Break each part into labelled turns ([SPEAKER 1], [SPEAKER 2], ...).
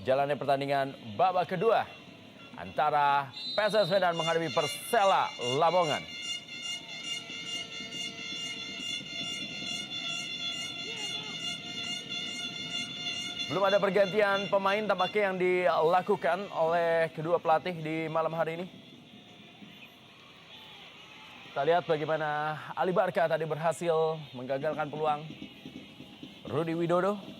[SPEAKER 1] jalannya pertandingan babak kedua antara PSS Medan menghadapi Persela Lamongan. Belum ada pergantian pemain tampaknya yang dilakukan oleh kedua pelatih di malam hari ini. Kita lihat bagaimana Ali Barca tadi berhasil menggagalkan peluang Rudi Widodo.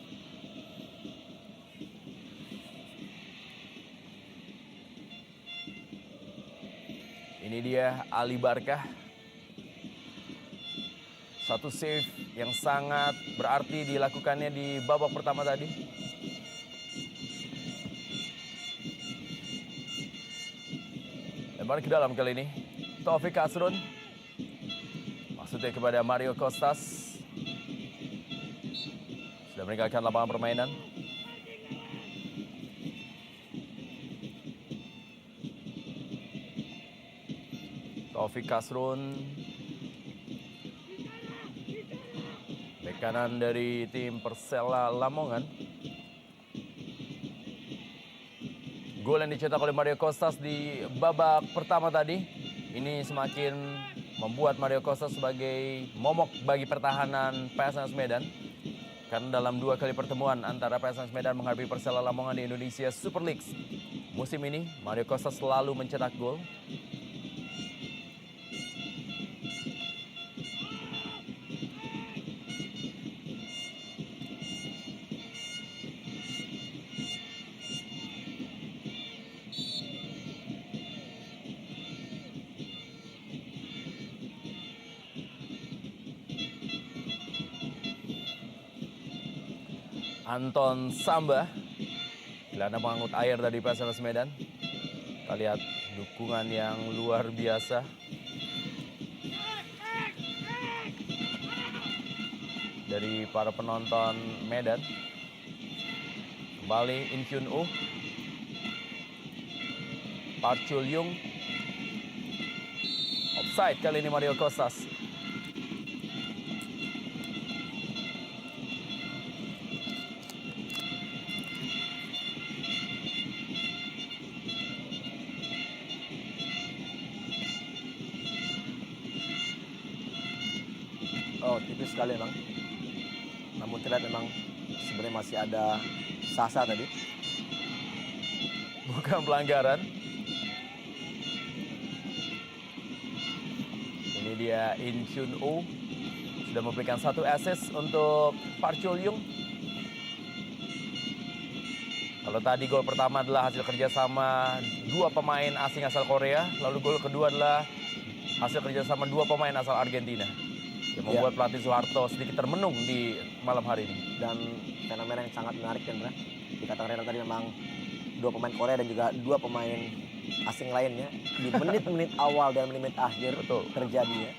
[SPEAKER 1] Ini dia Ali Barca. Satu save yang sangat berarti dilakukannya di babak pertama tadi. Lebar ke dalam kali ini. Taufik Kasrun. Maksudnya kepada Mario Costas. Sudah meninggalkan lapangan permainan. Taufik Kasrun. Bek kanan dari tim Persela Lamongan. Gol yang dicetak oleh Mario Costas di babak pertama tadi. Ini semakin membuat Mario Costas sebagai momok bagi pertahanan PSS Medan. Karena dalam 2 kali pertemuan antara PSS Medan menghadapi Persela Lamongan di Indonesia Super League musim ini, Mario Costas selalu mencetak gol. Anton Samba, gelandang pengangkut air dari PSS Medan. Kita lihat dukungan yang luar biasa. Dari para penonton Medan. Kembali In Kyun Oh. Park Chul Yung. Offside kali ini Mario Costas.
[SPEAKER 2] Oh, tipis sekali memang. Namun terlihat memang sebenarnya masih ada Sasa tadi.
[SPEAKER 1] Bukan pelanggaran. Ini dia In Kyun Oh. Sudah memberikan 1 assist untuk Park Chul Yung. Kalau tadi gol pertama adalah hasil kerjasama 2 pemain asing asal Korea. Lalu gol kedua adalah hasil kerjasama 2 pemain asal Argentina. Yang membuat pelatih Soeharto sedikit termenung di malam hari ini.
[SPEAKER 2] Dan fenomena yang sangat menarik kan, Bra. Dikatakan Renal tadi memang 2 pemain Korea dan juga 2 pemain asing lainnya di menit-menit awal dan menit akhir.
[SPEAKER 1] Betul.
[SPEAKER 2] Terjadinya.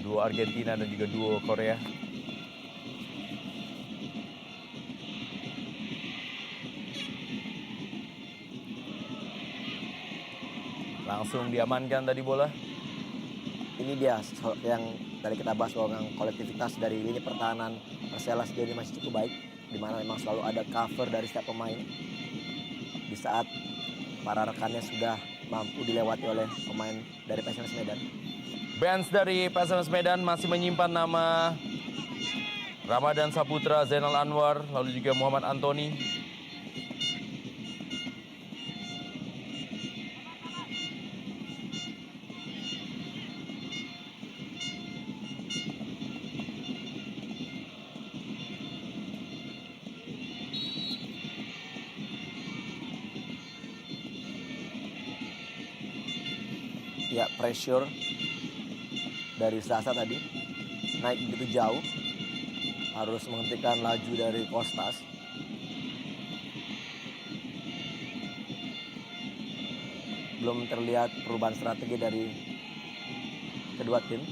[SPEAKER 1] 2 Argentina dan juga 2 Korea. Langsung diamankan tadi bola.
[SPEAKER 2] Ini dia yang tadi kita bahas bahwa kolektivitas dari lini pertahanan Persela sendiri masih cukup baik, di mana memang selalu ada cover dari setiap pemain di saat para rekannya sudah mampu dilewati oleh pemain dari PSS Medan.
[SPEAKER 1] Bench dari PSS Medan masih menyimpan nama Ramadan Saputra, Zainal Anwar, lalu juga Muhammad Antoni.
[SPEAKER 2] Ya, pressure dari Sasa tadi naik begitu jauh, harus menghentikan laju dari Costas. Belum terlihat perubahan strategi dari kedua tim.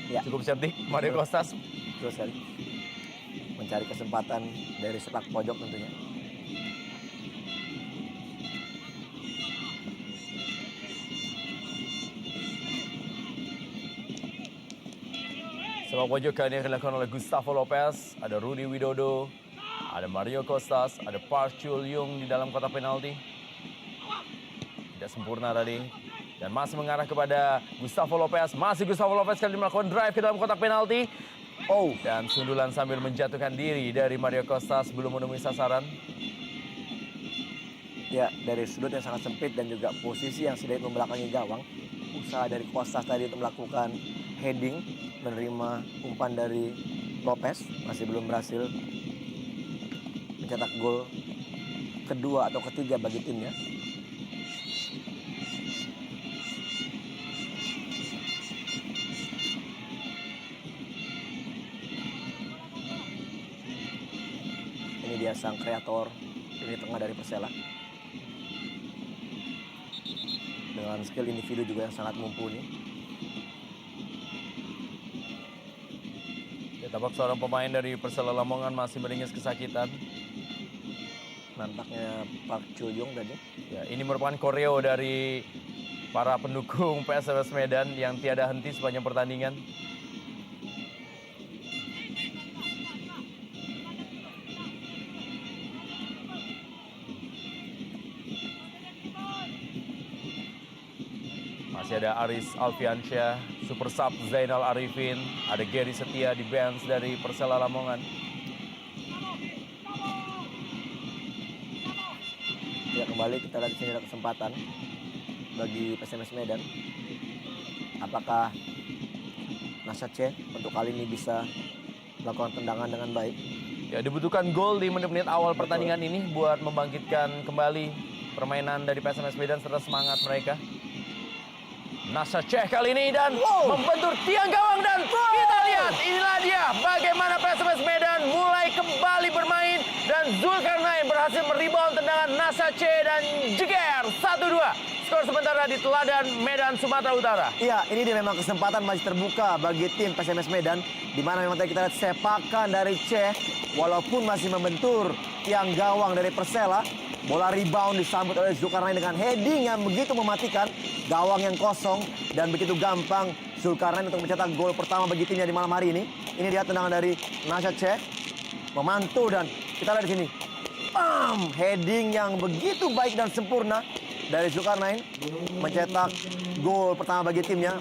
[SPEAKER 1] Ya. Cukup cerdik Mario Costas.
[SPEAKER 2] Betul sekali. Mencari kesempatan dari sepak pojok tentunya.
[SPEAKER 1] Sepak pojokan yang dilakukan oleh Gustavo Lopez, ada Rudy Widodo, ada Mario Costas, ada Park Chul Yung di dalam kotak penalti. Tidak sempurna tadi. Dan masih mengarah kepada Gustavo Lopez. Masih Gustavo Lopez kali melakukan drive ke dalam kotak penalti. Oh, dan sundulan sambil menjatuhkan diri dari Mario Costas belum menemui sasaran.
[SPEAKER 2] Ya, dari sudut yang sangat sempit dan juga posisi yang sedikit membelakangi gawang. Usaha dari Costas tadi untuk melakukan heading, menerima umpan dari Lopez, masih belum berhasil mencetak gol kedua atau ketiga bagi timnya. Ini dia sang kreator ini tengah dari Persela. Dengan skill individu juga yang sangat mumpuni.
[SPEAKER 1] Ya, tampak seorang pemain dari Persela Lamongan masih meringis kesakitan.
[SPEAKER 2] Nampaknya Park Chul Yung tadi.
[SPEAKER 1] Ya, ini merupakan koreo dari para pendukung PSMS Medan yang tiada henti sepanjang pertandingan. Masih ada Aris Alfiansyah, Super Sub Zainal Arifin, ada Gary Setia di bench dari Persela Lamongan.
[SPEAKER 2] Ya, kembali kita lihat di sini ada kesempatan bagi PSMS Medan. Apakah Nasace untuk kali ini bisa melakukan tendangan dengan baik?
[SPEAKER 1] Ya, dibutuhkan gol di menit-menit awal pertandingan ini buat membangkitkan kembali permainan dari PSMS Medan serta semangat mereka. Nasace kali ini dan membentur tiang gawang dan kita lihat inilah dia bagaimana PSMS Medan mulai kembali bermain dan Zulkarnain berhasil merebound tendangan Nasace dan jeger 1-2. Skor sementara di Teladan Medan, Sumatera Utara.
[SPEAKER 2] Iya, ini dia memang kesempatan masih terbuka bagi tim PSMS Medan, di mana memang tadi kita lihat sepakan dari Ceh, walaupun masih membentur tiang gawang dari Persela, bola rebound disambut oleh Zulkarnain dengan heading yang begitu mematikan, gawang yang kosong dan begitu gampang Zulkarnain untuk mencetak gol pertama bagi timnya di malam hari ini. Ini dia tendangan dari Nasace, memantul dan kita lihat di sini, heading yang begitu baik dan sempurna dari Zulkarnain mencetak gol pertama bagi timnya.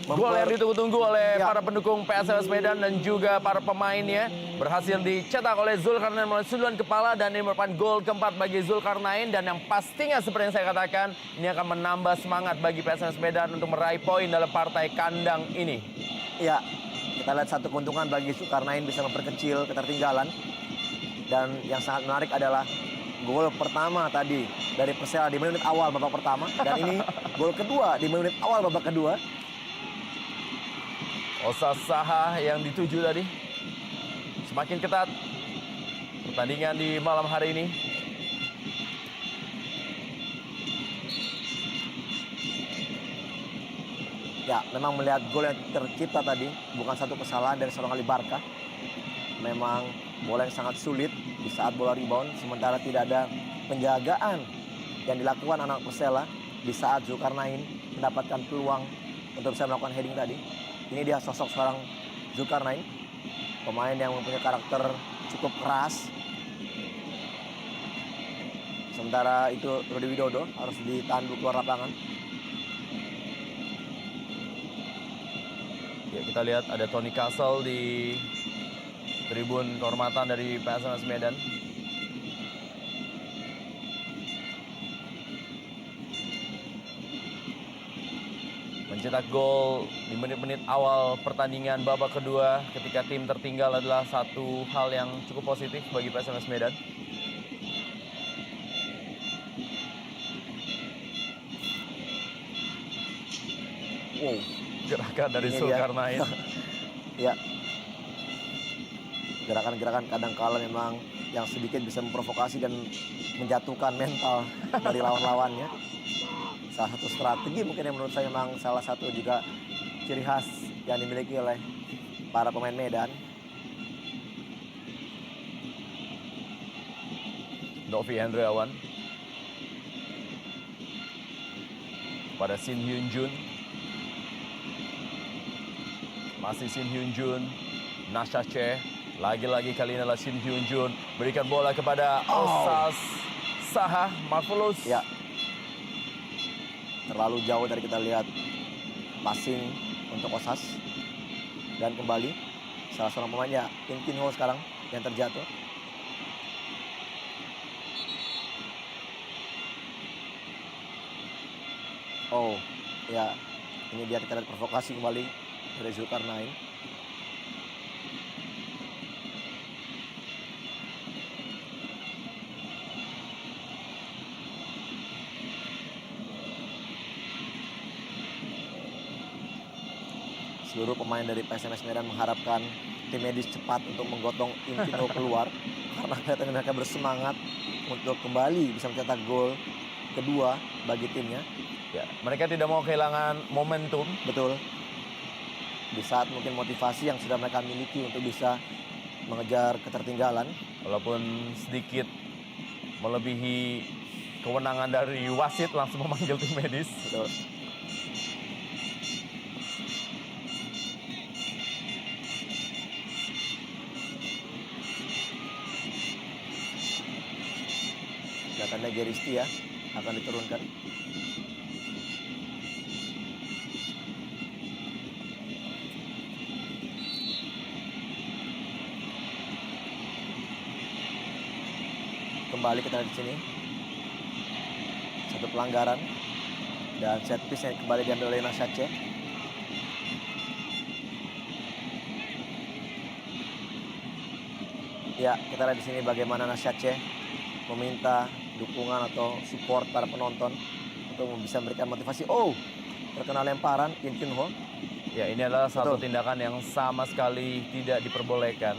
[SPEAKER 1] Gol yang ditunggu-tunggu oleh para pendukung PSMS Medan dan juga para pemainnya berhasil dicetak oleh Zulkarnain melalui sundulan kepala dan ini merupakan gol keempat bagi Zulkarnain dan yang pastinya seperti yang saya katakan ini akan menambah semangat bagi PSMS Medan untuk meraih poin dalam partai kandang ini.
[SPEAKER 2] Ya, kita lihat satu keuntungan bagi Zulkarnain bisa memperkecil ketertinggalan dan yang sangat menarik adalah gol pertama tadi dari Persela di menit awal babak pertama dan ini gol kedua di menit awal babak kedua.
[SPEAKER 1] Osa Saha yang dituju tadi. Semakin ketat pertandingan di malam hari ini.
[SPEAKER 2] Ya, memang melihat gol yang tercipta tadi bukan satu kesalahan dari seorang Ali Barkah. Memang bola yang sangat sulit di saat bola rebound, sementara tidak ada penjagaan yang dilakukan anak Persela di saat Zulkarnain mendapatkan peluang untuk bisa melakukan heading tadi. Ini dia sosok seorang Zulkarnain, pemain yang mempunyai karakter cukup keras. Sementara itu Rudy Widodo harus ditahan dulu keluar lapangan.
[SPEAKER 1] Ya, kita lihat ada Tony Castle di tribun kehormatan dari PSMS Medan. Mencetak gol di menit-menit awal pertandingan babak kedua ketika tim tertinggal adalah satu hal yang cukup positif bagi PSMS Medan.
[SPEAKER 2] Wow,
[SPEAKER 1] Gerakan dari
[SPEAKER 2] ini
[SPEAKER 1] Zulkarnain.
[SPEAKER 2] Ya, gerakan-gerakan kadang kala memang yang sedikit bisa memprovokasi dan menjatuhkan mental dari lawan-lawannya. Salah satu strategi mungkin yang menurut saya memang salah satu juga ciri khas yang dimiliki oleh para pemain Medan.
[SPEAKER 1] Novi Hendriawan pada Shin Hyun Jun. Masih Shin Hyun Jun, Nasha Che. Lagi-lagi kali ini adalah Shin Hyun Jun. Berikan bola kepada Osas Saha, Marvelous.
[SPEAKER 2] Ya. Terlalu jauh dari kita lihat passing untuk Osas. Dan kembali salah seorang pemainnya Kim Kin Ho sekarang yang terjatuh. Oh, ya. Ini dia kita lihat provokasi kembali dari Zulkarnain. Seluruh pemain dari PSMS Medan mengharapkan tim medis cepat untuk menggotong Intino keluar karena kelihatan mereka bersemangat untuk kembali bisa mencetak gol kedua bagi timnya.
[SPEAKER 1] Ya, mereka tidak mau kehilangan momentum.
[SPEAKER 2] Betul. Di saat mungkin motivasi yang sudah mereka miliki untuk bisa mengejar ketertinggalan.
[SPEAKER 1] Walaupun sedikit melebihi kewenangan dari wasit langsung memanggil tim medis.
[SPEAKER 2] Betul. Kelihatannya Geristi ya akan diturunkan. Kembali kita lihat di sini. Satu pelanggaran dan set piece yang kembali diambil oleh Nasha Che. Ya, kita lihat di sini bagaimana Nasha Che meminta dukungan atau support para penonton untuk bisa memberikan motivasi. Oh, terkena lemparan Kim Kin Ho.
[SPEAKER 1] Ya, ini adalah satu
[SPEAKER 2] Betul.
[SPEAKER 1] tindakan yang sama sekali tidak diperbolehkan.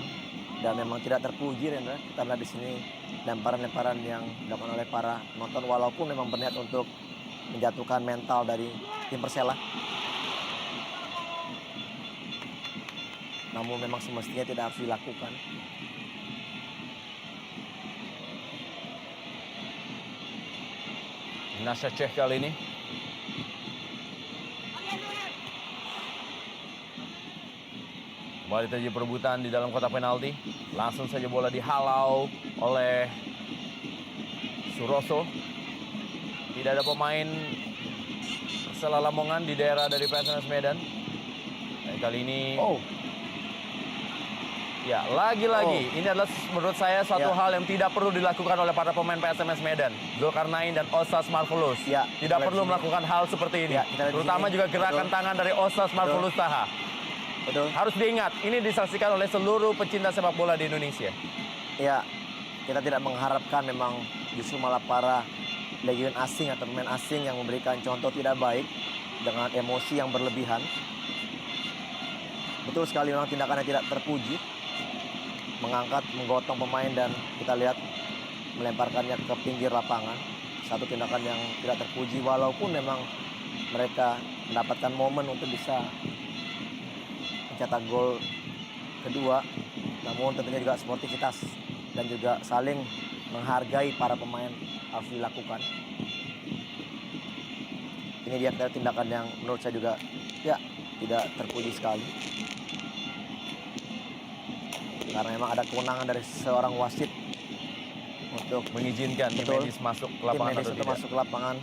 [SPEAKER 2] Dan memang tidak terpuji, Rendra. Kita lihat di sini lemparan-lemparan yang dilakukan oleh para penonton walaupun memang berniat untuk menjatuhkan mental dari tim Persela. Namun memang semestinya tidak harus dilakukan.
[SPEAKER 1] Nasha Che kali ini. Kembali terjadi perebutan di dalam kotak penalti. Langsung saja bola dihalau oleh Suroso. Tidak ada pemain Persela Lamongan di daerah dari PSMS Medan. Dan kali ini, ya lagi-lagi ini adalah menurut saya satu hal yang tidak perlu dilakukan oleh para pemain PSMS Medan. Zulkarnain dan Osas Marvelous.
[SPEAKER 2] Ya,
[SPEAKER 1] tidak perlu melakukan hal seperti ini.
[SPEAKER 2] Ya, kita lihat di
[SPEAKER 1] terutama
[SPEAKER 2] sini.
[SPEAKER 1] juga gerakan
[SPEAKER 2] Betul.
[SPEAKER 1] tangan dari Osas Marvelous Taha.
[SPEAKER 2] Betul.
[SPEAKER 1] Harus diingat, ini disaksikan oleh seluruh pecinta sepak bola di Indonesia.
[SPEAKER 2] Ya, kita tidak mengharapkan memang justru malah para legion asing atau pemain asing yang memberikan contoh tidak baik dengan emosi yang berlebihan. Betul sekali memang tindakannya tidak terpuji. Mengangkat, menggotong pemain dan kita lihat melemparkannya ke pinggir lapangan. Satu tindakan yang tidak terpuji walaupun memang mereka mendapatkan momen untuk bisa mencetak gol kedua, namun tentunya juga sportivitas dan juga saling menghargai para pemain harus dilakukan. Ini dia tindakan yang menurut saya juga ya tidak terpuji sekali, karena memang ada kewenangan dari seorang wasit untuk
[SPEAKER 1] mengizinkan tim medis masuk ke lapangan atau tidak.
[SPEAKER 2] masuk ke lapangan.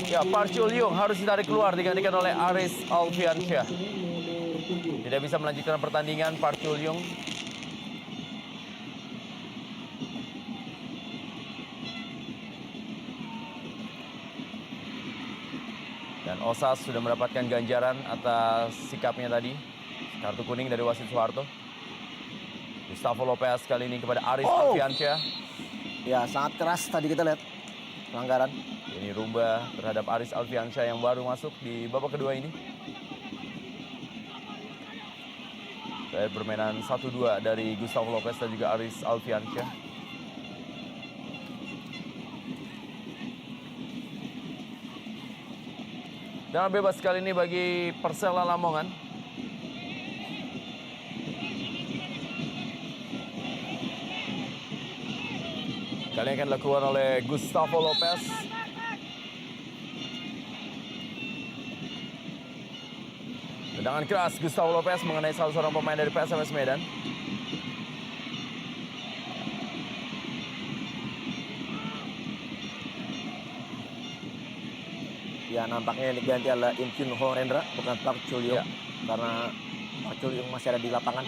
[SPEAKER 1] Ya, Park Chul Yung harus ditarik keluar digantikan oleh Aris Alfiansyah. Tidak bisa melanjutkan pertandingan Park Chul Yung. Dan Osas sudah mendapatkan ganjaran atas sikapnya tadi. Kartu kuning dari wasit Soeharto. Gustavo Lopez kali ini kepada Aris Alfiansyah.
[SPEAKER 2] Ya, sangat keras tadi kita lihat pelanggaran.
[SPEAKER 1] Ini Rumba terhadap Aris Alfiansyah yang baru masuk di babak kedua ini. Dari permainan 1-2 dari Gustavo Lopez dan juga Aris Alfiansyah. Dan bebas kali ini bagi Persela Lamongan. Kali ini akan dilakukan oleh Gustavo Lopez. Tendangan keras Gustavo Lopez mengenai salah seorang pemain dari PSMS Medan.
[SPEAKER 2] Ya, nampaknya yang diganti adalah Inkyun Ho Rendra, bukan Park Chul-yong.
[SPEAKER 1] Ya.
[SPEAKER 2] Karena Park Chul-yong masih ada di lapangan.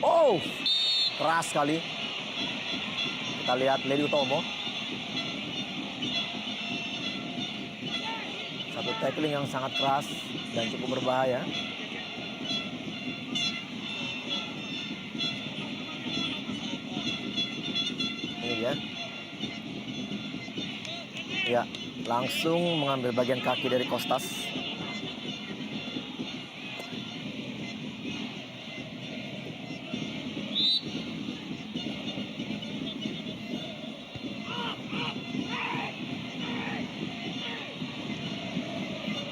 [SPEAKER 2] Oh, keras sekali. Kita lihat Lady Utomo. Satu tackling yang sangat keras dan cukup berbahaya. Ini dia. Ya, langsung mengambil bagian kaki dari Kostas.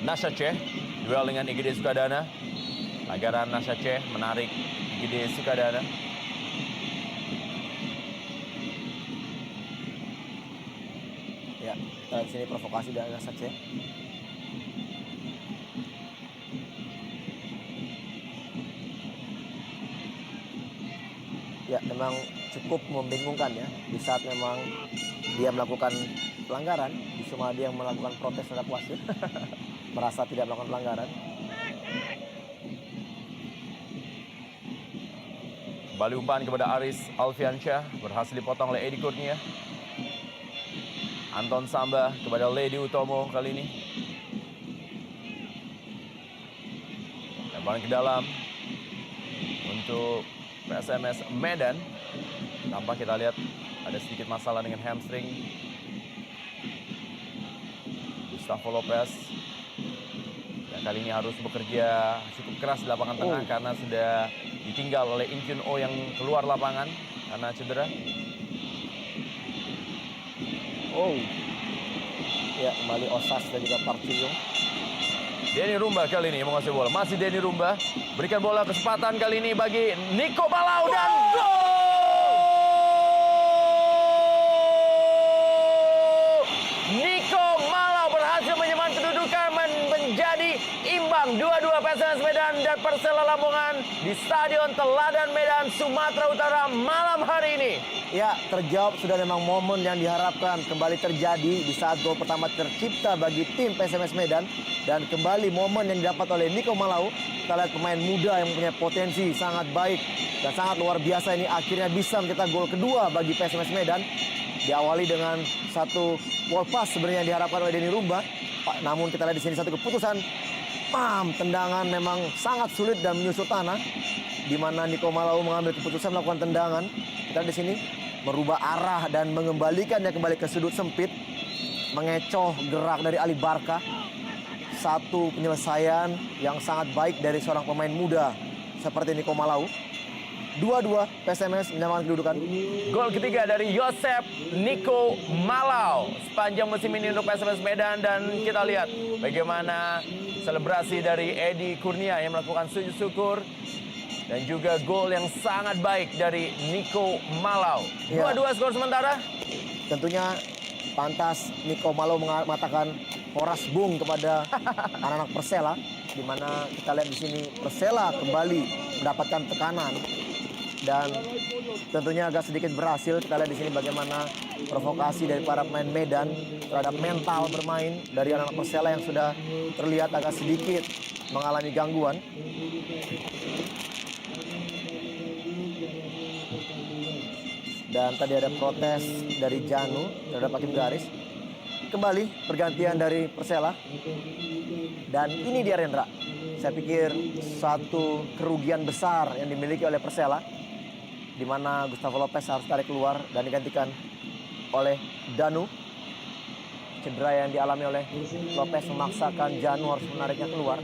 [SPEAKER 1] Nasha Che duel dengan IGD Sukadana. Pelanggaran Nasha Che menarik IGD Sukadana.
[SPEAKER 2] Ya, kita lihat sini provokasi dari Nasha Che. Ya, memang cukup membingungkan ya. Di saat memang dia melakukan pelanggaran, justru malah dia yang melakukan protes terhadap wasit. Merasa tidak melakukan pelanggaran.
[SPEAKER 1] Kembali umpan kepada Aris Alfiansyah, berhasil dipotong oleh Edi Kurnia. Anton Samba kepada Lady Utomo kali ini. Lemparan ke dalam untuk PSMS Medan. Tampak kita lihat ada sedikit masalah dengan hamstring Gustavo Lopez. Dan kali ini harus bekerja cukup keras di lapangan tengah karena sudah ditinggal oleh Inkyun Oh yang keluar lapangan karena cedera.
[SPEAKER 2] Oh, ya kembali Osas dan juga Park Chul-yong.
[SPEAKER 1] Denny Rumba kali ini menguasai bola. Masih Denny Rumba. Berikan bola kesempatan kali ini bagi Nico Malau dan gol! Nico Malau berhasil menyamakan kedudukan menjadi imbang 2-2 PSMS Medan dan Persela Lamongan di Stadion Teladan Medan, Sumatera Utara malam hari ini.
[SPEAKER 2] Ya, terjawab sudah memang momen yang diharapkan kembali terjadi di saat gol pertama tercipta bagi tim PSMS Medan. Dan kembali momen yang didapat oleh Nico Malau. Kita lihat pemain muda yang mempunyai potensi sangat baik dan sangat luar biasa ini akhirnya bisa mencetak gol kedua bagi PSMS Medan. Diawali dengan satu wall pass sebenarnya yang diharapkan oleh Denny Rumba. Namun kita lihat di sini satu keputusan. Tendangan memang sangat sulit dan menyusut tanah. Di mana Nico Malau mengambil keputusan melakukan tendangan. Kita lihat di sini merubah arah dan mengembalikannya kembali ke sudut sempit. Mengecoh gerak dari Ali Barka. Satu penyelesaian yang sangat baik dari seorang pemain muda seperti Nico Malau. 2-2 PSMS menyamakan kedudukan.
[SPEAKER 1] Gol ketiga dari Yosep Nico Malau sepanjang musim ini untuk PSMS Medan. Dan kita lihat bagaimana selebrasi dari Edi Kurnia yang melakukan sujud syukur. Dan juga gol yang sangat baik dari Nico Malau. 2-2 skor sementara.
[SPEAKER 2] Tentunya pantas Nico Malau mengatakan horas bung kepada anak-anak Persela, di mana kita lihat di sini Persela kembali mendapatkan tekanan dan tentunya agak sedikit berhasil. Kita lihat di sini bagaimana provokasi dari para pemain Medan terhadap mental bermain dari anak-anak Persela yang sudah terlihat agak sedikit mengalami gangguan. Dan tadi ada protes dari Janu terhadap hakim garis. Kembali pergantian dari Persela. Dan ini dia Rendra. Saya pikir satu kerugian besar yang dimiliki oleh Persela. Di mana Gustavo Lopez harus tarik keluar dan digantikan oleh Danu. Cedera yang dialami oleh Lopez memaksakan Janu harus menariknya keluar.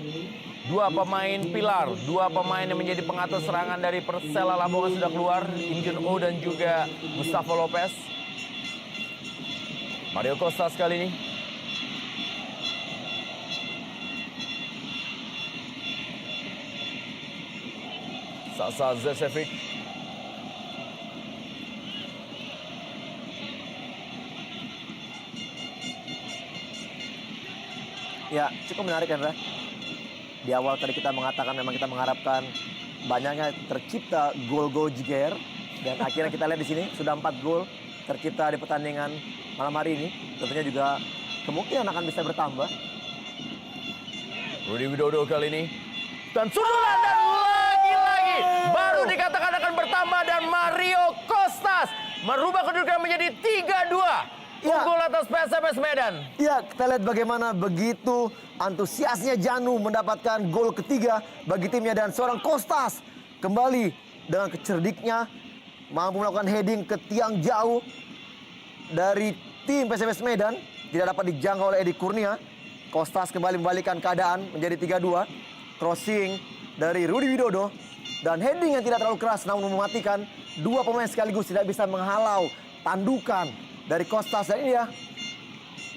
[SPEAKER 1] Dua pemain pilar, dua pemain yang menjadi pengatur serangan dari Persela Lamongan sudah keluar. Inkyun Oh dan juga Gustavo Lopez. Mario Kostas kali ini. Sasa Zesevic.
[SPEAKER 2] Ya, cukup menarik Hendra. Di awal tadi kita mengatakan memang kita mengharapkan banyaknya tercipta gol-gol jiger. Dan akhirnya kita lihat di sini sudah 4 gol tercipta di pertandingan malam hari ini. Tentunya juga kemungkinan akan bisa bertambah.
[SPEAKER 1] Rudy Widodo kali ini. Dan sundulan dan lagi-lagi baru dikatakan akan bertambah dan Mario Kostas merubah kedudukan menjadi 3-2.
[SPEAKER 2] Ya.
[SPEAKER 1] Unggul atas PSMS Medan.
[SPEAKER 2] Ya, kita lihat bagaimana begitu antusiasnya Janu mendapatkan gol ketiga bagi timnya dan seorang Kostas kembali dengan kecerdiknya mampu melakukan heading ke tiang jauh dari tim PSMS Medan, tidak dapat dijangkau oleh Edi Kurnia. Kostas kembali membalikkan keadaan menjadi 3-2. Crossing dari Rudy Widodo dan heading yang tidak terlalu keras namun mematikan. Dua pemain sekaligus tidak bisa menghalau tandukan dari Kostas dan ini ya.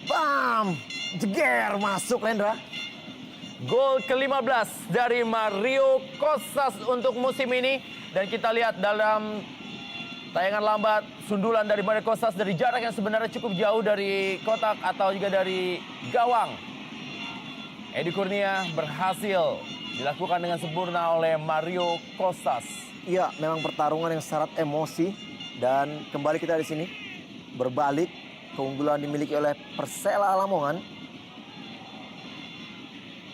[SPEAKER 2] Bam! Jeger masuk Lendra.
[SPEAKER 1] Gol ke-15 dari Mario Kostas untuk musim ini. Dan kita lihat dalam tayangan lambat sundulan dari Mario Kostas dari jarak yang sebenarnya cukup jauh dari kotak atau juga dari gawang. Edi Kurnia berhasil dilakukan dengan sempurna oleh Mario Kostas.
[SPEAKER 2] Iya, memang pertarungan yang syarat emosi dan kembali kita di sini berbalik keunggulan dimiliki oleh Persela Lamongan.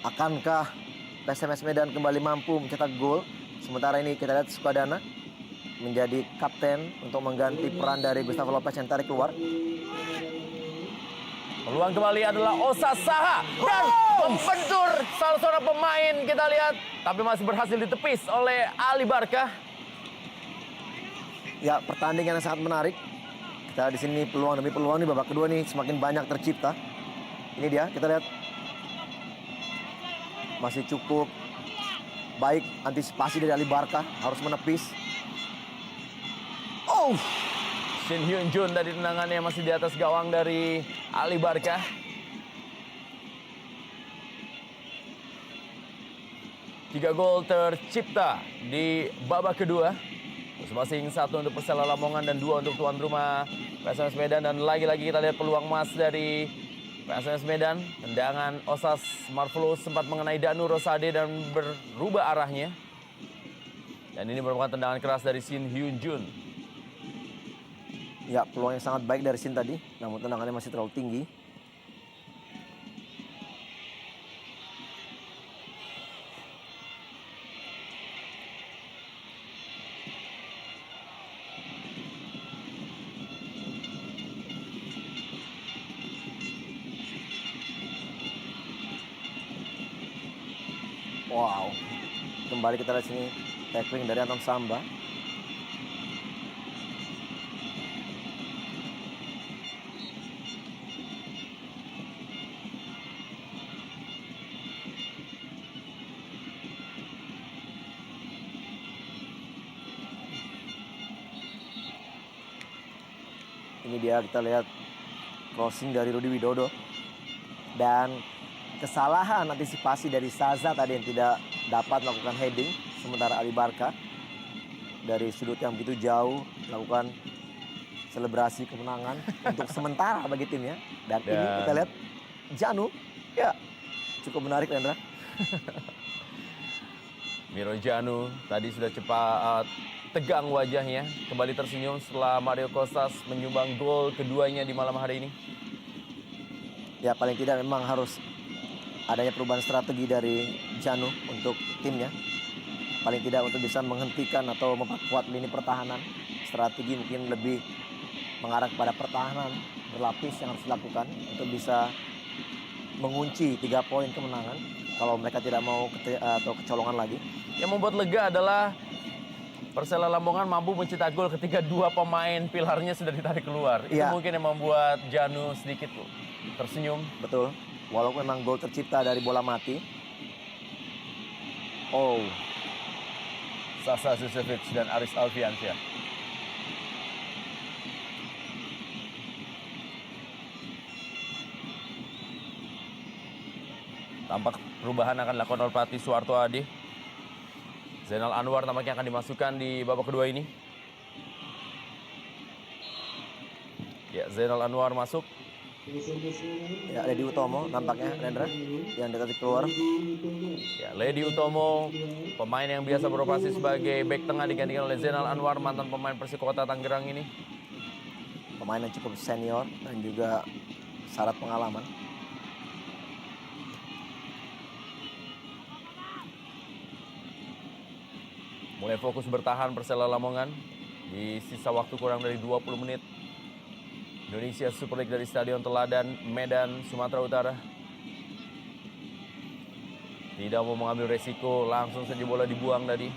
[SPEAKER 2] Akankah PSMS Medan kembali mampu mencetak gol? Sementara ini kita lihat Sukadana menjadi kapten untuk mengganti peran dari Gustavo Lopez yang tarik keluar.
[SPEAKER 1] Peluang kembali adalah Osa Saha dan membentur salah seorang pemain kita lihat, tapi masih berhasil ditepis oleh Ali Barkah.
[SPEAKER 2] Ya, pertandingan yang sangat menarik. Kita di sini peluang demi peluang nih babak kedua nih semakin banyak tercipta. Ini dia, kita lihat masih cukup baik antisipasi dari Ali Barkah, harus menepis. Oh,
[SPEAKER 1] Shin Hyun Jun tadi tendangannya masih di atas gawang dari Ali Barkah. Tiga gol tercipta di babak kedua. Masing-masing satu untuk Persela Lamongan dan dua untuk tuan rumah PSMS Medan. Dan lagi-lagi kita lihat peluang emas dari PSMS Medan. Tendangan Osas Marvelous sempat mengenai Danu Rosade dan berubah arahnya. Dan ini merupakan tendangan keras dari Shin Hyun Jun.
[SPEAKER 2] ya peluang yang sangat baik dari Shin tadi, namun tendangannya masih terlalu tinggi. Wow, kembali kita lihat sini tackling dari Anton Samba. Ini dia kita lihat crossing dari Rudy Widodo dan kesalahan antisipasi dari Saza tadi yang tidak dapat melakukan heading, sementara Ali Barkah dari sudut yang begitu jauh melakukan selebrasi kemenangan untuk sementara bagi timnya. Dan ini kita lihat Janu, ya cukup menarik Lendra.
[SPEAKER 1] Miro Janu tadi sudah cepat tegang wajahnya, kembali tersenyum setelah Mario Kostas menyumbang gol keduanya di malam hari ini.
[SPEAKER 2] Ya paling tidak memang harus adanya perubahan strategi dari Janu untuk timnya. Paling tidak untuk bisa menghentikan atau memperkuat lini pertahanan. Strategi mungkin lebih mengarah kepada pertahanan berlapis yang harus dilakukan untuk bisa mengunci 3 poin kemenangan kalau mereka tidak mau atau kecolongan lagi.
[SPEAKER 1] Yang membuat lega adalah Persela Lamongan mampu mencetak gol ketika 2 pemain pilarnya sudah ditarik keluar. Itu mungkin yang membuat Janu sedikit tersenyum.
[SPEAKER 2] Betul. Walaupun memang gol tercipta dari bola mati. Oh.
[SPEAKER 1] Sasa Zusevic dan Aris Alfiansyah. Tampak perubahan akan dilakukan oleh pelatih Suharto Adi. Zainal Anwar tampaknya akan dimasukkan di babak kedua ini. Ya, Zainal Anwar masuk.
[SPEAKER 2] Ya, Ledi Utomo nampaknya, Rendra, yang dekat keluar.
[SPEAKER 1] Ya, Ledi Utomo, pemain yang biasa beroperasi sebagai bek tengah, digantikan oleh Zainal Anwar, mantan pemain Persikota Tangerang ini.
[SPEAKER 2] Pemain yang cukup senior dan juga syarat pengalaman.
[SPEAKER 1] Mulai fokus bertahan Persela Lamongan di sisa waktu kurang dari 20 menit. Indonesia Super League dari Stadion Teladan, Medan, Sumatera Utara. Tidak mau mengambil resiko, langsung saja bola dibuang tadi.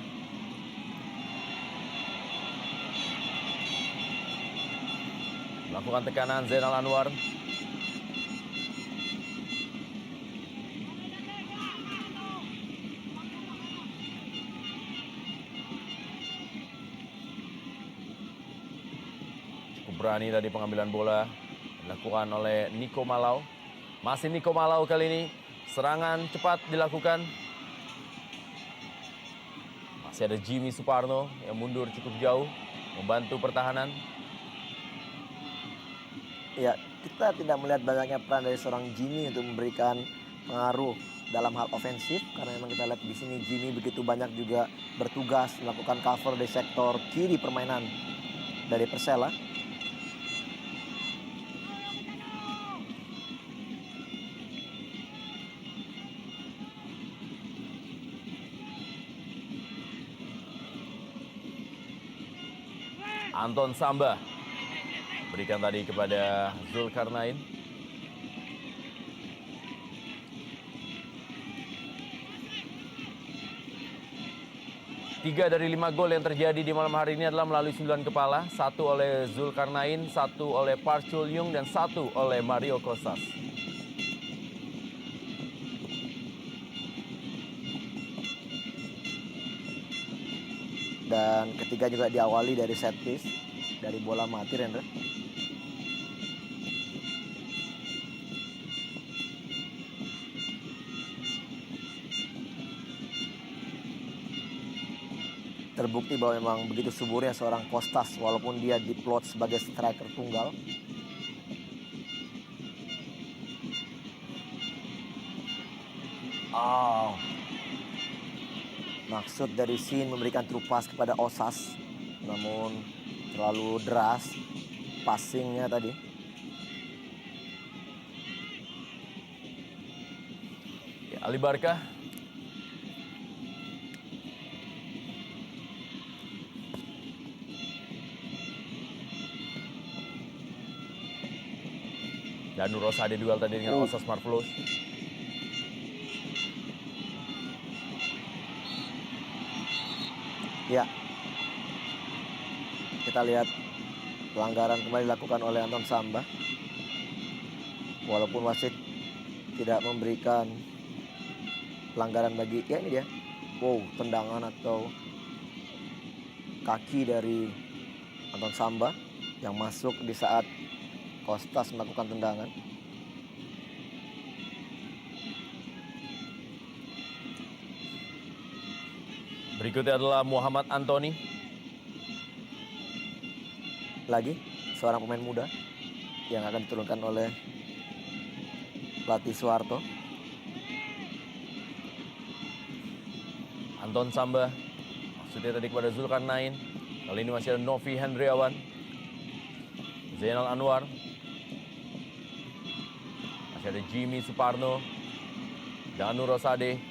[SPEAKER 1] Melakukan tekanan Zainal Anwar. Berani tadi pengambilan bola dilakukan oleh Niko Malau. Masih Niko Malau kali ini. Serangan cepat dilakukan. Masih ada Jimmy Suparno yang mundur cukup jauh membantu pertahanan.
[SPEAKER 2] Ya, kita tidak melihat banyaknya peran dari seorang Jimmy untuk memberikan pengaruh dalam hal ofensif, karena memang kita lihat di sini Jimmy begitu banyak juga bertugas melakukan cover di sektor kiri permainan dari Persela.
[SPEAKER 1] Anton Samba berikan tadi kepada Zulkarnain. Tiga dari 5 gol yang terjadi di malam hari ini adalah melalui sundulan kepala. 1 oleh Zulkarnain, 1 oleh Park Chul Yung, dan 1 oleh Mario Kostas.
[SPEAKER 2] Dan ketiga juga diawali dari set piece, dari bola mati, Rendra. Terbukti bahwa memang begitu suburnya seorang Kostas walaupun dia diplot sebagai striker tunggal. Maksud dari Sin memberikan true pass kepada Osas, namun terlalu deras passingnya tadi.
[SPEAKER 1] Ya, Ali Barkah. Dan Nur Rosadi duel tadi dengan Osas Marvelous.
[SPEAKER 2] Ya, kita lihat pelanggaran kembali dilakukan oleh Anton Samba. Walaupun wasit tidak memberikan pelanggaran bagi, ya ini dia. Wow, tendangan atau kaki dari Anton Samba yang masuk di saat Kostas melakukan tendangan.
[SPEAKER 1] Berikutnya adalah Muhammad Antoni.
[SPEAKER 2] Lagi seorang pemain muda yang akan diturunkan oleh pelatih Suharto.
[SPEAKER 1] Anton Samba. Maksudnya tadi kepada Zulkarnain. Kali ini masih ada Novi Hendriawan. Zainal Anwar. Masih ada Jimmy Suparno. Dan Nur Rosade.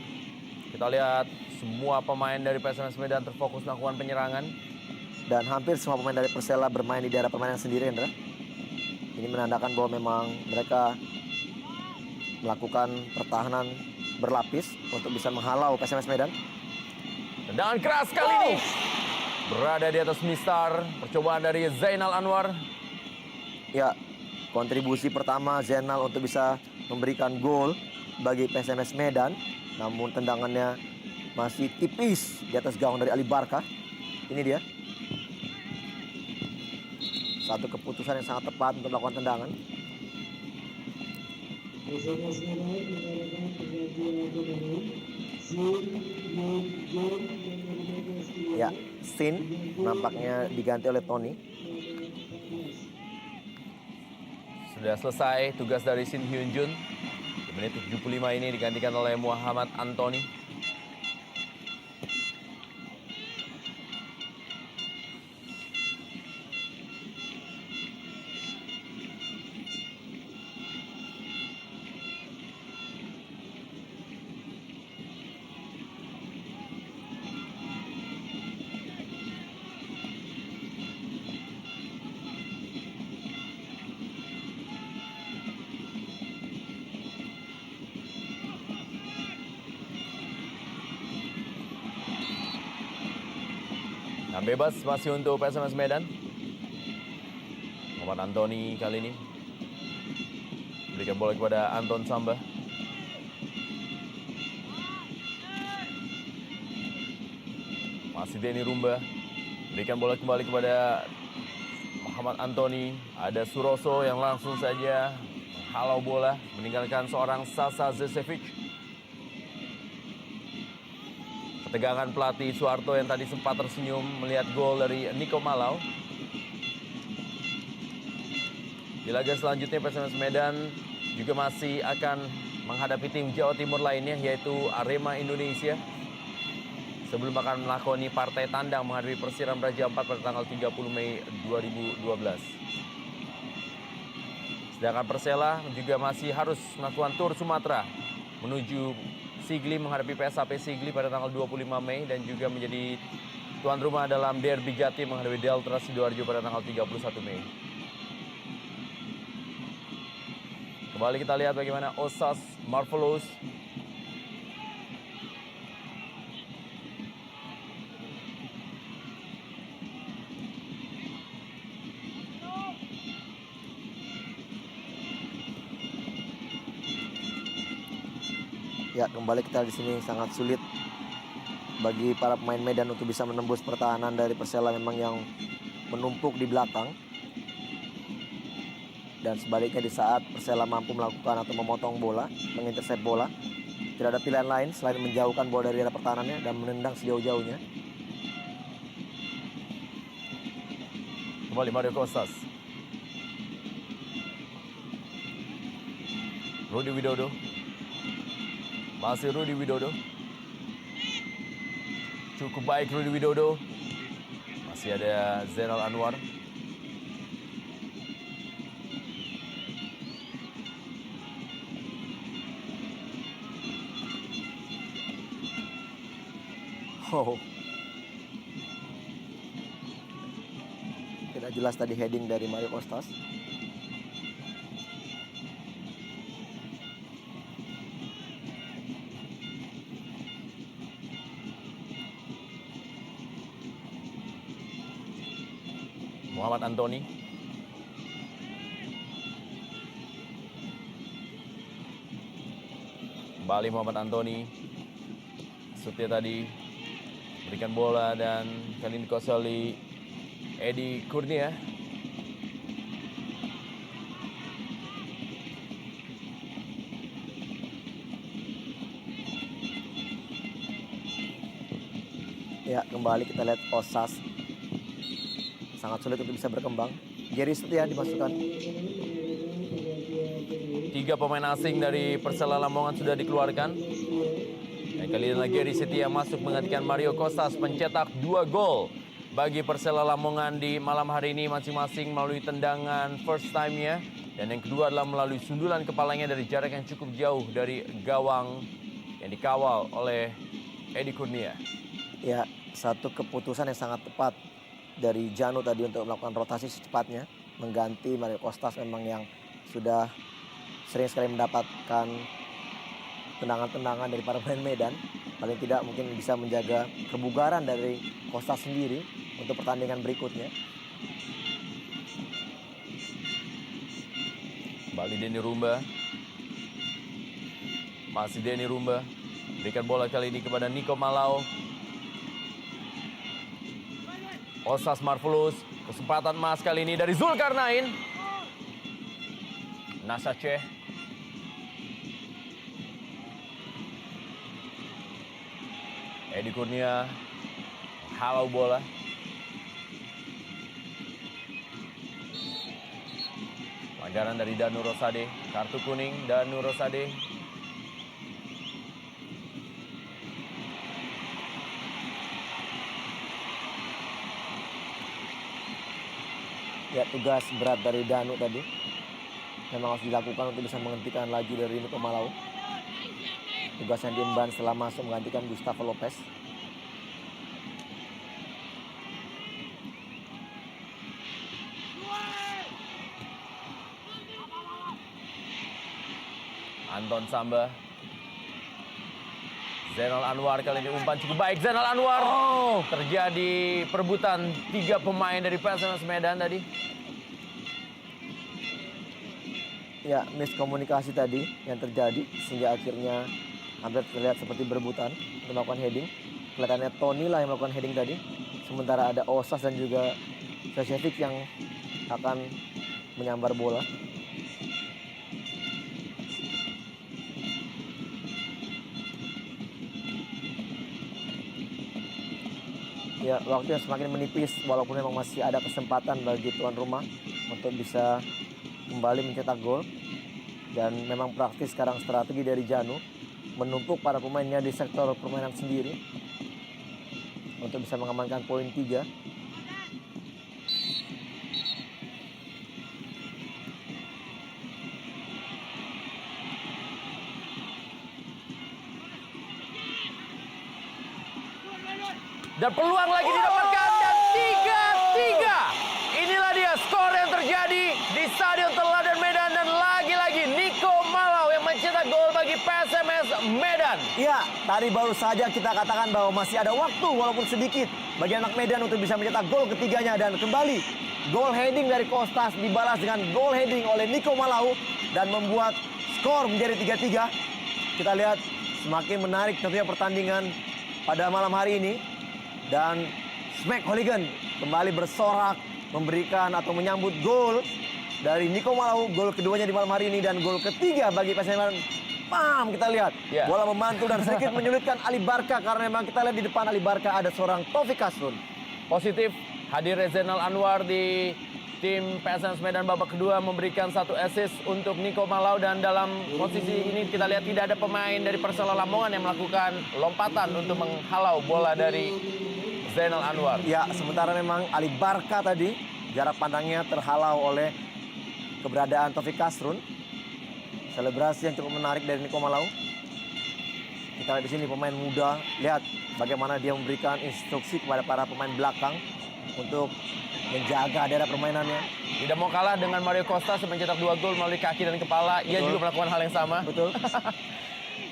[SPEAKER 1] Kita lihat semua pemain dari PSMS Medan terfokus melakukan penyerangan.
[SPEAKER 2] Dan hampir semua pemain dari Persela bermain di daerah permainan sendiri, Indra. Ini menandakan bahwa memang mereka melakukan pertahanan berlapis untuk bisa menghalau PSMS Medan.
[SPEAKER 1] Tendangan keras kali ini. Berada di atas mistar. Percobaan dari Zainal Anwar.
[SPEAKER 2] Ya, kontribusi pertama Zainal untuk bisa memberikan gol bagi PSMS Medan. Namun tendangannya masih tipis di atas gawang dari Ali Barkah. Ini dia. Satu keputusan yang sangat tepat untuk melakukan tendangan. Ya, Sin nampaknya diganti oleh Tony.
[SPEAKER 1] Sudah selesai tugas dari Shin Hyun Jun. Di menit 75 ini digantikan oleh Muhammad Anthony. Nah, bebas masih untuk PSMS Medan. Muhammad Anthony kali ini berikan bola kepada Anton Samba. Masih Denny Rumba. Berikan bola kembali kepada Muhammad Anthony. Ada Suroso yang langsung saja menghalau bola, meninggalkan seorang Sasa Zesevic. Ketegangan pelatih Suharto yang tadi sempat tersenyum melihat gol dari Niko Malau. Di laga selanjutnya PSMS Medan juga masih akan menghadapi tim Jawa Timur lainnya, yaitu Arema Indonesia. Sebelum akan melakoni partai tandang menghadapi Persiram Raja 4 pada tanggal 30 Mei 2012. Sedangkan Persela juga masih harus melakukan tur Sumatera menuju Sigli menghadapi PSAP Sigli pada tanggal 25 Mei dan juga menjadi tuan rumah dalam Derby Jatim menghadapi Delta Sidoarjo pada tanggal 31 Mei. Kembali kita lihat bagaimana Osas Marvelous
[SPEAKER 2] Ya, kembali kita di sini sangat sulit bagi para pemain Medan untuk bisa menembus pertahanan dari Persela memang yang menumpuk di belakang. Dan sebaliknya di saat Persela mampu melakukan atau memotong bola, mengintercept bola, tidak ada pilihan lain selain menjauhkan bola dari area pertahanannya dan menendang sejauh-jauhnya.
[SPEAKER 1] Kembali Mario Kostas. Rudi Widodo. Masih Rudi Widodo. Cukup baik Rudi Widodo. Masih ada Zainal Anwar.
[SPEAKER 2] Oh. Tidak jelas tadi heading dari Mario Kostas.
[SPEAKER 1] Muhammad Anthony. Kembali Muhammad Anthony. Shootnya tadi berikan bola dan kali ini Kosoli Edi Kurnia.
[SPEAKER 2] Ya, kembali kita lihat Osas sangat sulit untuk bisa berkembang. Gary Setia dimasukkan.
[SPEAKER 1] 3 pemain asing dari Persela Lamongan sudah dikeluarkan. Dan kali ini Gary Setia masuk menggantikan Mario Kostas, pencetak 2 gol bagi Persela Lamongan di malam hari ini, masing-masing melalui tendangan first time-nya. Dan yang kedua adalah melalui sundulan kepalanya dari jarak yang cukup jauh dari gawang yang dikawal oleh Edi Kurnia.
[SPEAKER 2] Ya, satu keputusan yang sangat tepat dari Janu tadi untuk melakukan rotasi secepatnya, mengganti Mario Kostas memang yang sudah sering sekali mendapatkan tendangan-tendangan dari para pemain Medan. Paling tidak mungkin bisa menjaga kebugaran dari Kostas sendiri untuk pertandingan berikutnya.
[SPEAKER 1] Kembali Denny Rumba. Masih Denny Rumba. Berikan bola kali ini kepada Niko Malau. Osas Marvelous. Kesempatan emas kali ini dari Zulkarnain. Nasace. Edi Kurnia menghalau bola. Pelanggaran dari Danu Rosade, kartu kuning Danu Rosade.
[SPEAKER 2] Ya, tugas berat dari Danu tadi memang harus dilakukan untuk bisa menghentikan laju dari Niko Malau. Tugas yang diemban setelah masuk menggantikan Gustavo Lopez.
[SPEAKER 1] Anton Samba. Zainal Anwar kali ini umpan cukup baik. Zainal Anwar. Terjadi perebutan 3 pemain dari PSMS Medan tadi.
[SPEAKER 2] Ya, miskomunikasi tadi yang terjadi sehingga akhirnya hampir terlihat seperti berebutan untuk melakukan heading. Kelihatannya Tony lah yang melakukan heading tadi. Sementara ada Osas dan juga Sashevic yang akan menyambar bola. Ya, waktu yang semakin menipis walaupun memang masih ada kesempatan bagi tuan rumah untuk bisa kembali mencetak gol. Dan memang praktis sekarang strategi dari Janu menumpuk para pemainnya di sektor permainan sendiri untuk bisa mengamankan poin 3.
[SPEAKER 1] Dan peluang lagi didapatkan dan 3-3. Inilah dia skor yang terjadi di Stadion Teladan Medan dan lagi-lagi Niko Malau yang mencetak gol bagi PSMS Medan.
[SPEAKER 2] Ya, tadi baru saja kita katakan bahwa masih ada waktu walaupun sedikit bagi anak Medan untuk bisa mencetak gol ketiganya dan kembali gol heading dari Kostas dibalas dengan gol heading oleh Niko Malau dan membuat skor menjadi 3-3. Kita lihat semakin menarik tentunya pertandingan pada malam hari ini. Dan Smack Hooligan kembali bersorak memberikan atau menyambut gol dari Niko Malau. Gol keduanya di malam hari ini dan gol ketiga bagi PSM. Pam, kita lihat bola memantul dan sedikit menyulitkan Ali Barca karena memang kita lihat di depan Ali Barca ada seorang Taufik Kasrun.
[SPEAKER 1] Positif hadir Zainal Anwar di tim PSMS Medan babak kedua memberikan 1 assist untuk Niko Malau dan dalam posisi ini kita lihat tidak ada pemain dari Persela Lamongan yang melakukan lompatan untuk menghalau bola dari Zainal Anwar.
[SPEAKER 2] Ya, sementara memang Ali Barca tadi jarak pandangnya terhalau oleh keberadaan Taufik Kasrun. Selebrasi yang cukup menarik dari Niko Malau. Kita lihat di sini pemain muda, lihat bagaimana dia memberikan instruksi kepada para pemain belakang untuk menjaga daerah permainannya.
[SPEAKER 1] Tidak mau kalah dengan Mario Costa yang mencetak 2 gol melalui kaki dan kepala. Ia juga melakukan hal yang sama.
[SPEAKER 2] Betul.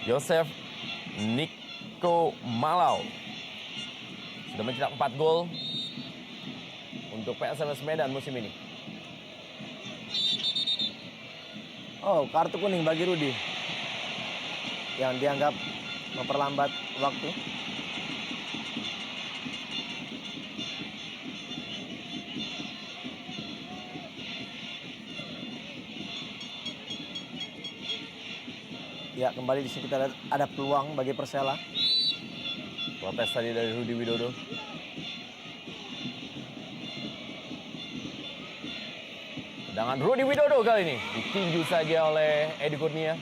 [SPEAKER 1] Joseph Niko Malau sudah mencetak 4 gol untuk PSMS Medan musim ini.
[SPEAKER 2] Oh, kartu kuning bagi Rudi yang dianggap memperlambat waktu. Ya, kembali di sini kita lihat ada peluang bagi Persela.
[SPEAKER 1] Protes tadi dari Rudi Widodo. Tendangan Rudi Widodo kali ini ditinju saja oleh Edi Kurnia.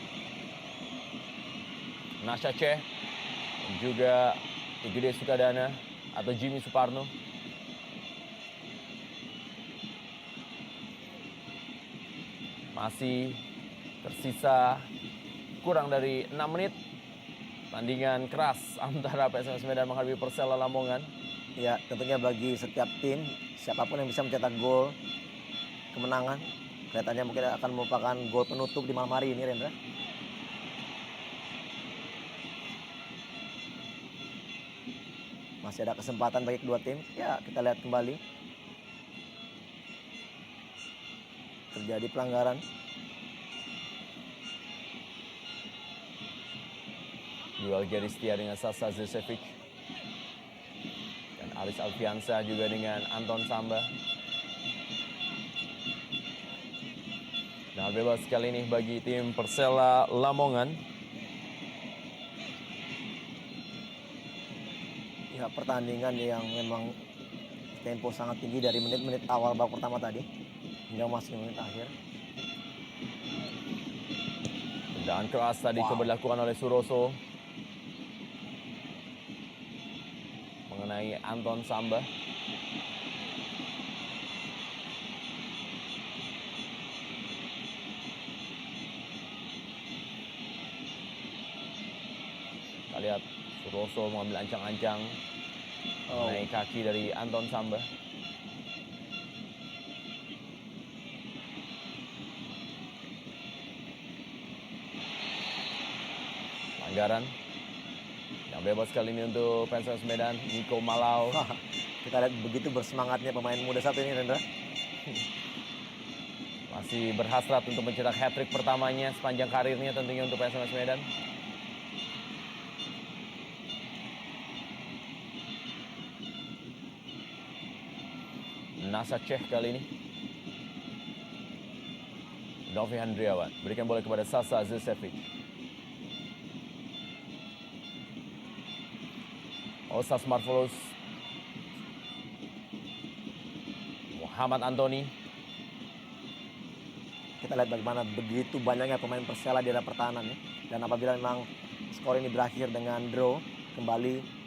[SPEAKER 1] Nasha Ceh dan juga Igede Sukadana atau Jimmy Suparno. Masih tersisa kurang dari 6 menit. Tandingan keras antara PSMS Medan menghadapi Persela Lamongan.
[SPEAKER 2] Ya, tentunya bagi setiap tim, siapapun yang bisa mencetak gol kemenangan, kelihatannya mungkin akan merupakan gol penutup di malam hari ini, Rendra. Masih ada kesempatan bagi kedua tim. Ya, kita lihat kembali. Terjadi pelanggaran.
[SPEAKER 1] Duel Geristia dengan Sasa Zesevic. Dan Aris Alfiansa juga dengan Anton Samba. Nah, bebas kali ini bagi tim Persela Lamongan.
[SPEAKER 2] Ya, pertandingan yang memang tempo sangat tinggi dari menit-menit awal babak pertama tadi hingga masih menit akhir.
[SPEAKER 1] Tendangan keras tadi
[SPEAKER 2] Wow.
[SPEAKER 1] coba dilakukan oleh Suroso mengenai Anton Samba. Kita lihat Suroso mengambil ancang-ancang mengenai kaki dari Anton Samba. Pelanggaran yang bebas kali ini untuk PSMS Medan, Niko Malau.
[SPEAKER 2] Kita lihat begitu bersemangatnya pemain muda satu ini, Rendra.
[SPEAKER 1] Masih berhasrat untuk mencetak hat-trick pertamanya sepanjang karirnya tentunya untuk PSMS Medan. Nasa Ceh kali ini. Novi Handriawan berikan bola kepada Sasa Zusevic. Osas Marvelous. Muhammad Antoni.
[SPEAKER 2] Kita lihat bagaimana begitu banyaknya pemain Persela di era pertahanan ya. Dan apabila memang skor ini berakhir dengan draw, kembali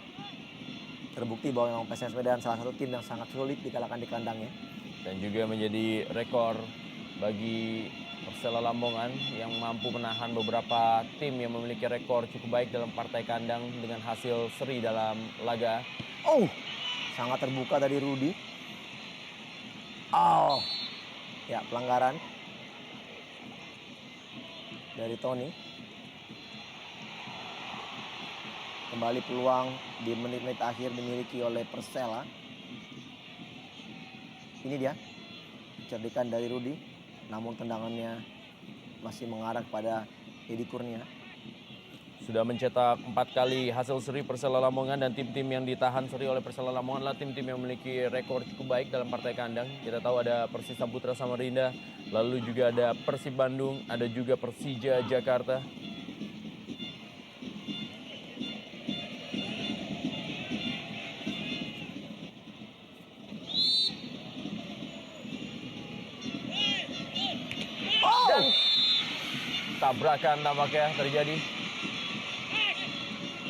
[SPEAKER 2] terbukti bahwa memang PSMS Medan salah satu tim yang sangat sulit dikalahkan di kandangnya.
[SPEAKER 1] Dan juga menjadi rekor bagi Persela Lamongan yang mampu menahan beberapa tim yang memiliki rekor cukup baik dalam partai kandang dengan hasil seri dalam laga.
[SPEAKER 2] Sangat terbuka dari Rudi. Ya, pelanggaran dari Tony. Kembali peluang di menit-menit akhir dimiliki oleh Persela. Ini dia, cerdikan dari Rudi, namun tendangannya masih mengarah kepada Edi Kurnia.
[SPEAKER 1] Sudah mencetak 4 kali hasil seri Persela Lamongan, dan tim-tim yang ditahan seri oleh Persela Lamongan adalah tim-tim yang memiliki rekor cukup baik dalam partai kandang. Kita tahu ada Persis Saputra Samarinda, lalu juga ada Persib Bandung, ada juga Persija Jakarta. Dan tabrakan tampaknya terjadi.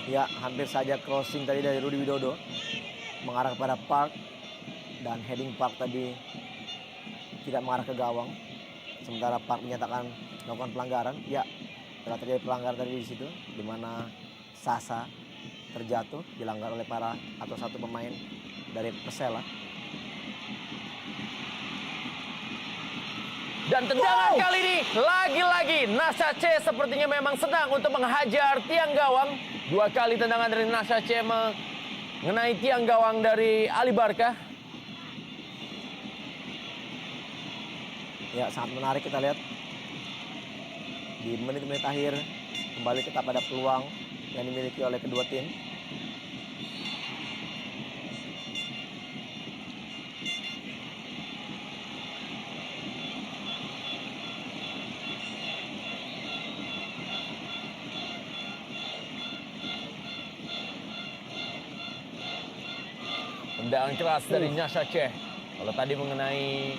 [SPEAKER 2] Ya, hampir saja crossing tadi dari Rudi Widodo mengarah kepada Park, dan heading Park tadi tidak mengarah ke gawang. Sementara Park menyatakan melakukan pelanggaran. Ya, telah terjadi pelanggaran tadi di situ, di mana Sasa terjatuh, dilanggar oleh satu pemain dari Persela.
[SPEAKER 1] Dan tendangan kali ini lagi-lagi Nasa C sepertinya memang senang untuk menghajar tiang gawang. 2 kali tendangan dari Nasa C mengenai tiang gawang dari Ali Barkah.
[SPEAKER 2] Ya, sangat menarik kita lihat. Di menit-menit akhir kembali kita pada peluang yang dimiliki oleh kedua tim.
[SPEAKER 1] Tendangan keras dari Nasa C. Kalau tadi mengenai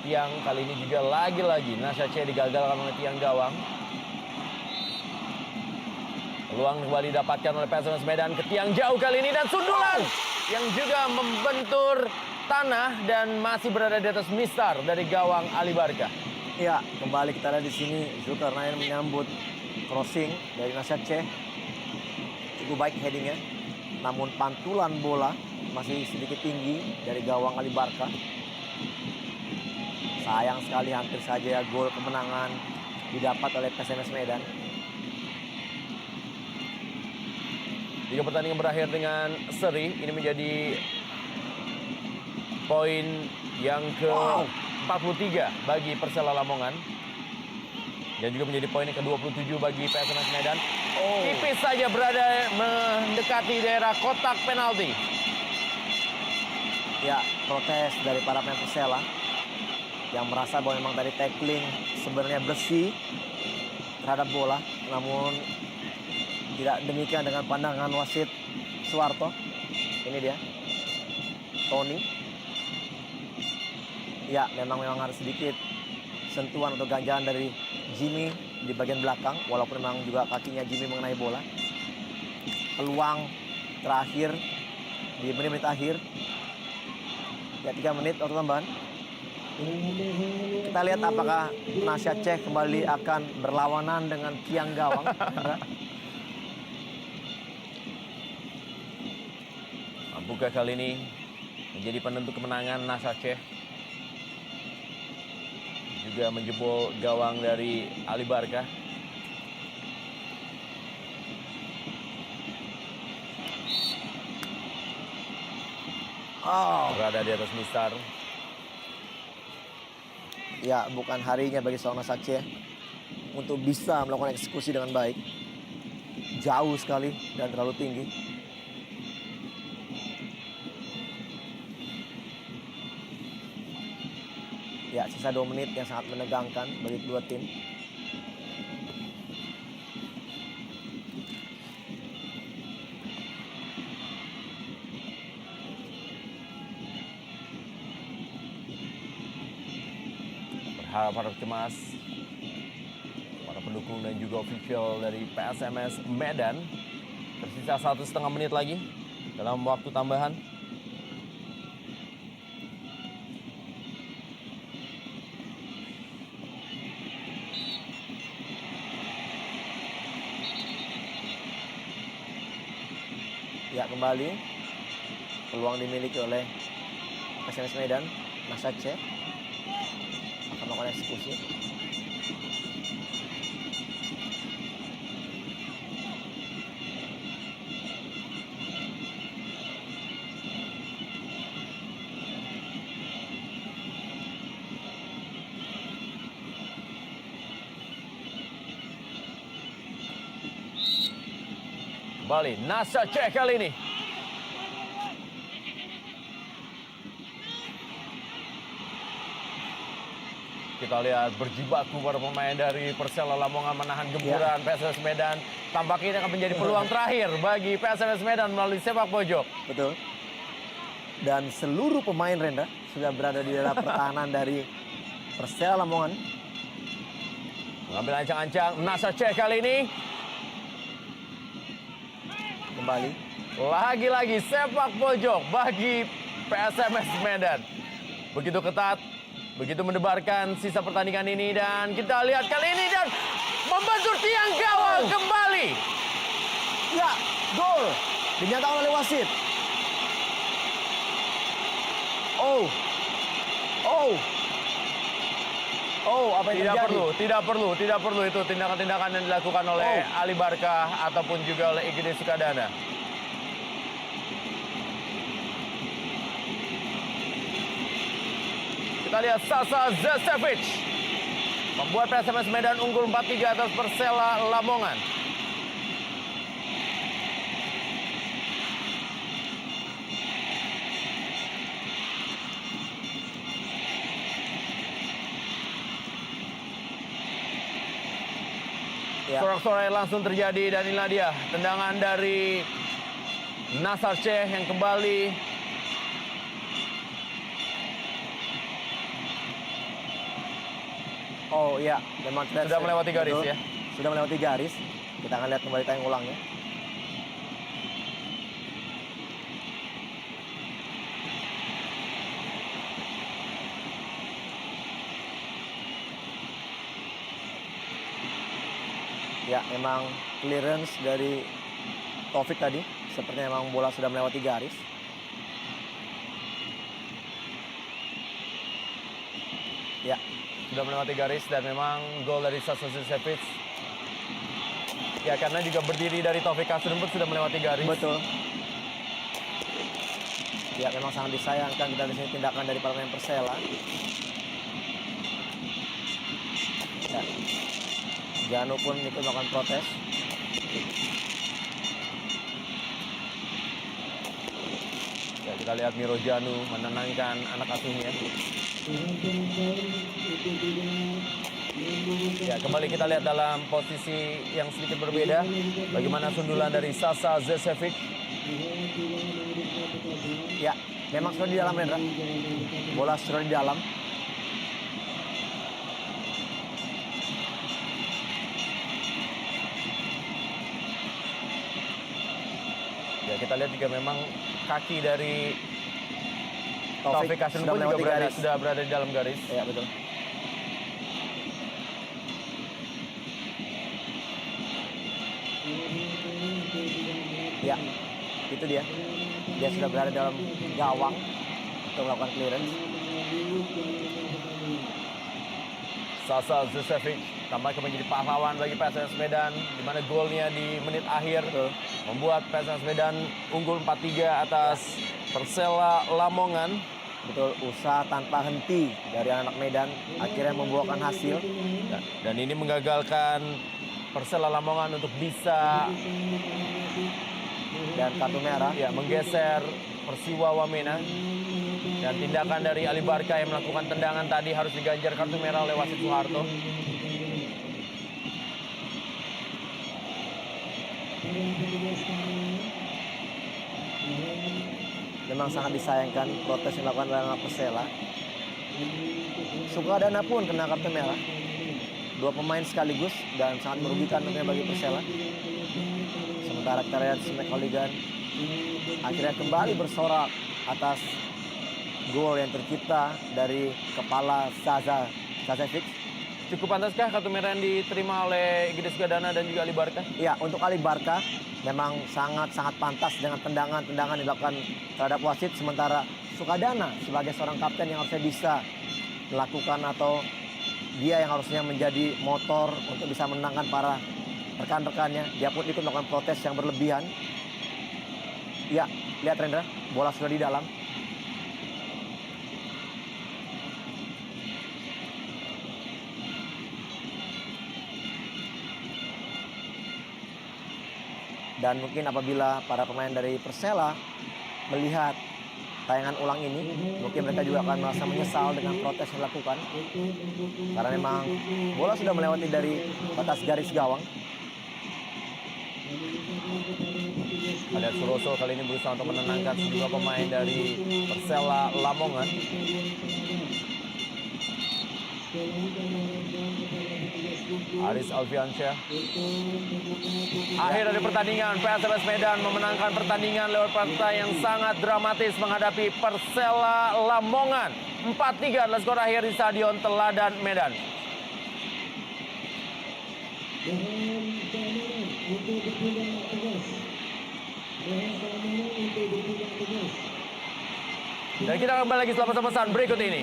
[SPEAKER 1] tiang, kali ini juga lagi-lagi Nasa C digagalkan oleh tiang gawang. Peluang kembali didapatkan oleh PSMS Medan ke tiang jauh kali ini, dan sundulan yang juga membentur tanah dan masih berada di atas mistar dari gawang Ali Barkah.
[SPEAKER 2] Ya, kembali kita lihat di sini Zulkarnain menyambut crossing dari Nasa C. Cukup baik headingnya, namun pantulan bola masih sedikit tinggi dari gawang Ali Barkah. Sayang sekali, hampir saja gol kemenangan didapat oleh PSMS Medan.
[SPEAKER 1] Jika pertandingan berakhir dengan seri, ini menjadi poin yang ke-43 bagi Persela Lamongan. Dan juga menjadi poin yang ke-27 bagi PSMS Medan. Tipis saja berada mendekati daerah kotak penalti.
[SPEAKER 2] Ya, protes dari para pemain Persela yang merasa bahwa memang tadi tackling sebenarnya bersih terhadap bola, namun tidak demikian dengan pandangan wasit Suwarto. Ini dia. Tony. Ya, memang harus sedikit sentuhan atau ganjalan dari Jimmy di bagian belakang. Walaupun memang juga kakinya Jimmy mengenai bola. Peluang terakhir di menit-menit akhir. Ya, 3 menit waktu tambahan. Kita lihat apakah Nasya Cech kembali akan berlawanan dengan tiang gawang.
[SPEAKER 1] Mampukah kali ini menjadi penentu kemenangan Nasya Cech? Juga menjebol gawang dari Ali Barca. Berada di atas mistar.
[SPEAKER 2] Ya, bukan harinya bagi seorang Nasya Cech untuk bisa melakukan eksekusi dengan baik. Jauh sekali dan terlalu tinggi. Ya, sisa 2 menit yang sangat menegangkan bagi kedua tim.
[SPEAKER 1] Para cemas, para pendukung dan juga official dari PSMS Medan. Tersisa 1,5 menit lagi dalam waktu tambahan.
[SPEAKER 2] Ya, kembali peluang dimiliki oleh PSMS Medan. Nasya Cech akan melakukan eksekusi.
[SPEAKER 1] Kembali Nasya Cech kali ini. Kita lihat berjibaku para pemain dari Persela Lamongan menahan gempuran PSMS Medan. Tampaknya ini akan menjadi peluang terakhir bagi PSMS Medan melalui sepak pojok.
[SPEAKER 2] Betul. Dan seluruh pemain Rendra sudah berada di dalam pertahanan dari Persela Lamongan.
[SPEAKER 1] Mengambil ancang-ancang Nasya Cech kali ini.
[SPEAKER 2] Kembali.
[SPEAKER 1] Lagi-lagi sepak pojok bagi PSMS Medan. Begitu ketat, begitu mendebarkan sisa pertandingan ini. Dan kita lihat kali ini dan membentur tiang gawang kembali.
[SPEAKER 2] Ya, gol dinyatakan oleh wasit. Apa yang terjadi?
[SPEAKER 1] Tidak perlu itu tindakan-tindakan yang dilakukan oleh Ali Barca ataupun juga oleh Igede Sukadana. Kita lihat Sasa Zesevic membuat PSMS Medan unggul 4-3 atas Persela Lamongan.
[SPEAKER 2] Ya.
[SPEAKER 1] Sorak-sorai langsung terjadi dan inilah dia tendangan dari Nasya Cech yang kembali
[SPEAKER 2] Ya, memang
[SPEAKER 1] sudah melewati garis.
[SPEAKER 2] Betul.
[SPEAKER 1] Ya.
[SPEAKER 2] Sudah melewati garis. Kita akan lihat kembali tayang ulangnya. Ya, memang clearance dari Taufik tadi. Sepertinya memang bola sudah melewati garis. Ya,
[SPEAKER 1] Sudah melewati garis dan memang gol dari Sasa Zesevic. Ya, karena juga berdiri dari Taufik Kasrun pun sudah melewati garis.
[SPEAKER 2] betul. Ya, memang sangat disayangkan kita di sini tindakan dari para pemain Persela. Ya. Janu pun ikut melakukan protes.
[SPEAKER 1] Ya, kita lihat Miro Janu menenangkan anak asuhnya. Ya, kembali kita lihat dalam posisi yang sedikit berbeda. Bagaimana sundulan dari Sasa Zesevic.
[SPEAKER 2] Ya, memang sudah di dalam, Rendra. Bola sudah di dalam.
[SPEAKER 1] Ya, kita lihat juga memang kaki dari
[SPEAKER 2] Taufik
[SPEAKER 1] Taufik Kasem
[SPEAKER 2] sudah
[SPEAKER 1] pun juga
[SPEAKER 2] melewati garis.
[SPEAKER 1] sudah berada di dalam garis.
[SPEAKER 2] Ya, betul. Ya, itu dia. Dia sudah berada dalam gawang untuk melakukan clearance.
[SPEAKER 1] Sasa Zusevic tampaknya menjadi pahlawan bagi PSS Medan, di mana golnya di menit akhir membuat PSS Medan unggul 4-3 atas Persela Lamongan.
[SPEAKER 2] Betul, usaha tanpa henti dari anak Medan akhirnya membuahkan hasil.
[SPEAKER 1] Dan ini menggagalkan Persela Lamongan untuk bisa
[SPEAKER 2] Dan kartu merah.
[SPEAKER 1] ya menggeser Persiwa Wamena. Dan tindakan dari Ali Barka yang melakukan tendangan tadi harus diganjar kartu merah oleh wasit Soeharto.
[SPEAKER 2] Memang sangat disayangkan protes yang dilakukan oleh anak Persela. Sukadana pun kena kartu merah. 2 pemain sekaligus dan sangat merugikan tentunya bagi Persela. Sementara kita lihat Smack Holigan akhirnya kembali bersorak atas gol yang tercipta dari kepala Sasa Zacevic.
[SPEAKER 1] Cukup pantaskah kartu merah yang diterima oleh Igede Sukadana dan juga Ali Barka?
[SPEAKER 2] Ya, untuk Ali Barka memang sangat-sangat pantas dengan tendangan-tendangan yang dilakukan terhadap wasit. Sementara Sukadana sebagai seorang kapten yang harusnya bisa melakukan atau dia yang harusnya menjadi motor untuk bisa menenangkan para rekan-rekannya. Dia pun ikut melakukan protes yang berlebihan. Ya, lihat Rendra, bola sudah di dalam. Dan mungkin apabila para pemain dari Persela melihat tayangan ulang ini, mungkin mereka juga akan merasa menyesal dengan protes yang dilakukan. Karena memang bola sudah melewati dari batas garis gawang.
[SPEAKER 1] Ada Suroso kali ini berusaha untuk menenangkan sejumlah pemain dari Persela Lamongan. Aris Alfiansyah. Akhir dari pertandingan, PSMS Medan memenangkan pertandingan lewat partai yang sangat dramatis menghadapi Persela Lamongan. 4-3 adalah skor akhir di Stadion Teladan Medan. Dan kita akan kembali lagi setelah pesan-pesan berikut ini.